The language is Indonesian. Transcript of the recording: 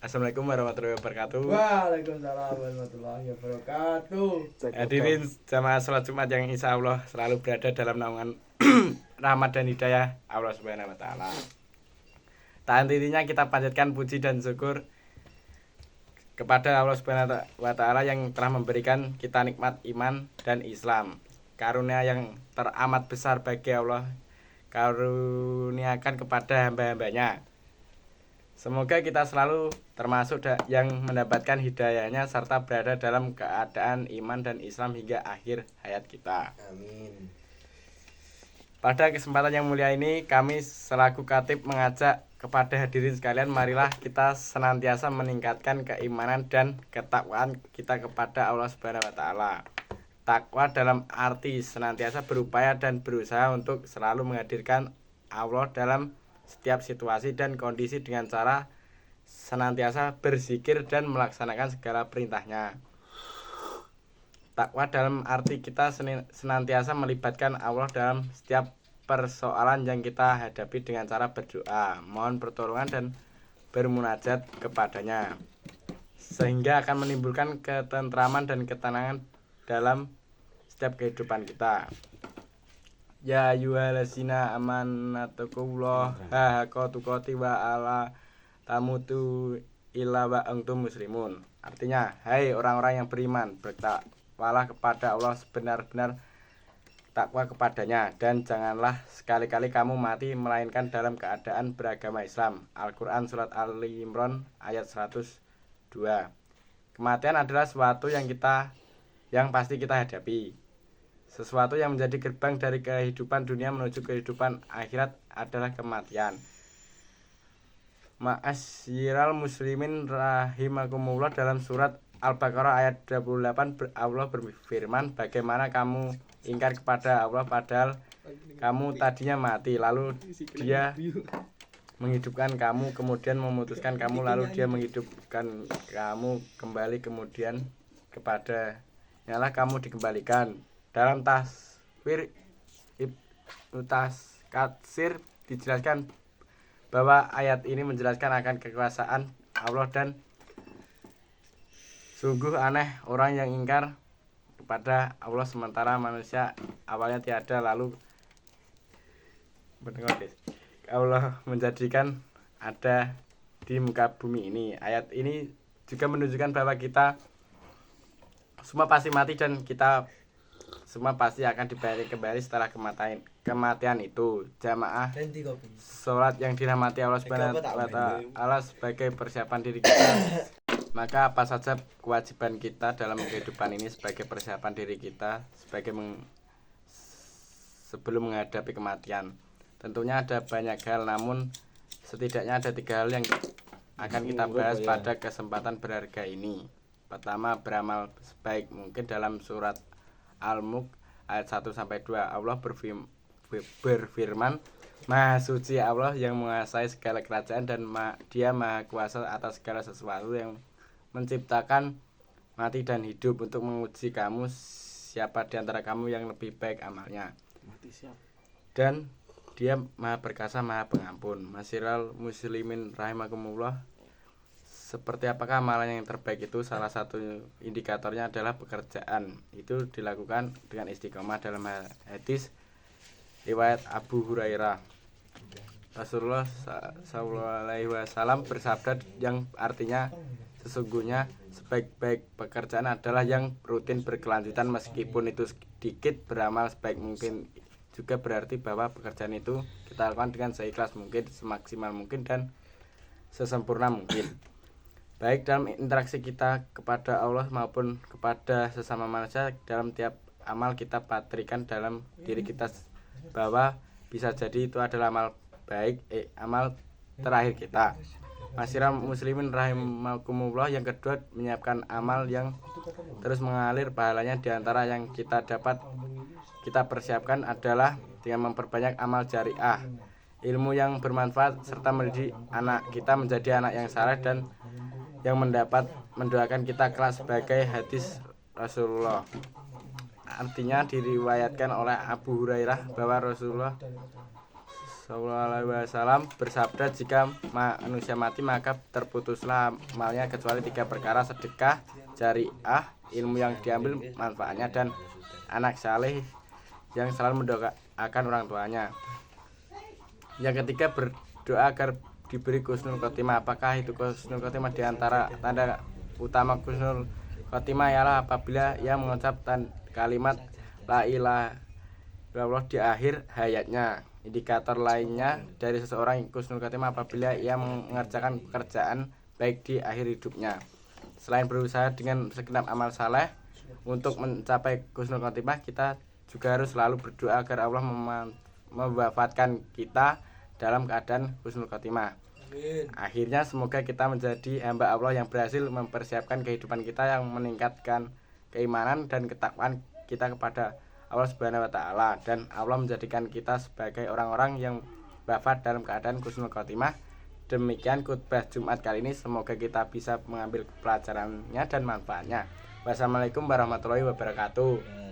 Assalamualaikum warahmatullahi wabarakatuh. Waalaikumsalam warahmatullahi wabarakatuh. Hadirin jamaah sholat Jumat yang insya Allah selalu berada dalam naungan rahmat dan hidayah Allah Subhanahu wa Ta'ala. Tak henti-hentinya kita panjatkan puji dan syukur kepada Allah Subhanahu wa Ta'ala yang telah memberikan kita nikmat iman dan Islam. Karunia yang teramat besar bagi Allah karuniakan kepada hamba-hambanya. Semoga kita selalu termasuk yang mendapatkan hidayahnya serta berada dalam keadaan iman dan Islam hingga akhir hayat kita. Amin. Pada kesempatan yang mulia ini, kami selaku Khatib mengajak kepada hadirin sekalian, marilah kita senantiasa meningkatkan keimanan dan ketakwaan kita kepada Allah Subhanahu wa Ta'ala. Takwa dalam arti senantiasa berupaya dan berusaha untuk selalu menghadirkan Allah dalam setiap situasi dan kondisi dengan cara senantiasa berzikir dan melaksanakan segala perintahnya. Takwa dalam arti kita senantiasa melibatkan Allah dalam setiap persoalan yang kita hadapi dengan cara berdoa, mohon pertolongan dan bermunajat kepadanya, sehingga akan menimbulkan ketentraman dan ketenangan dalam setiap kehidupan kita. Ya ayyuhallazina amanatukullah haqqa tuqati wa ala tamutu illa wa antum muslimun. Artinya, hai orang-orang yang beriman, bertakwalah kepada Allah sebenar-benar takwa kepadanya, dan janganlah sekali-kali kamu mati melainkan dalam keadaan beragama Islam. Al-Quran Surat Ali Imran ayat 102. Kematian adalah sesuatu yang pasti kita hadapi. Sesuatu yang menjadi gerbang dari kehidupan dunia menuju kehidupan akhirat adalah kematian. Ma'asyiral muslimin rahimakumullah, dalam surat Al-Baqarah ayat 28 Allah berfirman, bagaimana kamu ingkar kepada Allah padahal kamu tadinya mati, lalu Dia menghidupkan kamu, kemudian memutuskan kamu, lalu Dia menghidupkan kamu kembali, kemudian kepada nyalah kamu dikembalikan. Dalam Taswir Ibnu Katsir dijelaskan bahwa ayat ini menjelaskan akan kekuasaan Allah, dan sungguh aneh orang yang ingkar kepada Allah sementara manusia awalnya tiada, lalu Allah menjadikan ada di muka bumi ini. Ayat ini juga menunjukkan bahwa kita semua pasti mati dan kita semua pasti akan dibayar kembali setelah kematian itu. Jamaah sholat yang dirahmati Allah Subhanahu wa Ta'ala, sebagai persiapan diri kita, maka apa saja kewajiban kita dalam kehidupan ini sebagai persiapan diri kita sebelum menghadapi kematian. Tentunya ada banyak hal, namun setidaknya ada 3 hal yang akan kita bahas pada kesempatan berharga ini. Pertama, beramal sebaik mungkin. Dalam surat Al-Mulk ayat 1-2 Allah berfirman, Maha suci Allah yang menguasai segala kerajaan, dan Dia maha kuasa atas segala sesuatu, yang menciptakan mati dan hidup untuk menguji kamu siapa di antara kamu yang lebih baik amalnya. Dan Dia maha perkasa, maha pengampun. Masyiral muslimin rahimakumullah, seperti apakah amalan yang terbaik itu? Salah satu indikatornya adalah pekerjaan. Itu dilakukan dengan istiqomah. Dalam hadis riwayat Abu Hurairah, Rasulullah SAW bersabda, yang artinya sesungguhnya sebaik-baik pekerjaan adalah yang rutin berkelanjutan, meskipun itu sedikit. Beramal sebaik mungkin juga berarti bahwa pekerjaan itu kita lakukan dengan seikhlas mungkin, semaksimal mungkin, dan sesempurna mungkin, baik dalam interaksi kita kepada Allah maupun kepada sesama manusia. Dalam tiap amal kita patrikan dalam diri kita bahwa bisa jadi itu adalah amal baik, amal terakhir kita. Masyiral muslimin rahimakumullah, yang kedua, menyiapkan amal yang terus mengalir pahalanya. Di antara yang kita persiapkan adalah dengan memperbanyak amal jariah, ilmu yang bermanfaat, serta mendidik anak kita menjadi anak yang saleh dan yang mendoakan kita kelak, sebagai hadis Rasulullah. Artinya diriwayatkan oleh Abu Hurairah bahwa Rasulullah Sallallahu Alaihi Wasallam bersabda, jika manusia mati maka terputuslah amalnya kecuali 3 perkara: sedekah jariah, ilmu yang diambil manfaatnya, dan anak saleh yang selalu mendoakan orang tuanya. Yang ketiga, berdoa agar diberi husnul khotimah. Apakah itu husnul khotimah? Di antara tanda utama husnul khotimah ialah apabila ia mengucap kalimat la ilaha illallah di akhir hayatnya. Indikator lainnya dari seseorang husnul khotimah apabila ia mengerjakan pekerjaan baik di akhir hidupnya. Selain berusaha dengan segenap amal saleh untuk mencapai husnul khotimah, kita juga harus selalu berdoa agar Allah mewafatkan kita dalam keadaan husnul khotimah. Akhirnya semoga kita menjadi hamba Allah yang berhasil mempersiapkan kehidupan kita, yang meningkatkan keimanan dan ketakwaan kita kepada Allah Subhanahu wa taala, dan Allah menjadikan kita sebagai orang-orang yang wafat dalam keadaan husnul khotimah. Demikian khutbah Jumat kali ini, semoga kita bisa mengambil pelajarannya dan manfaatnya. Wassalamualaikum warahmatullahi wabarakatuh.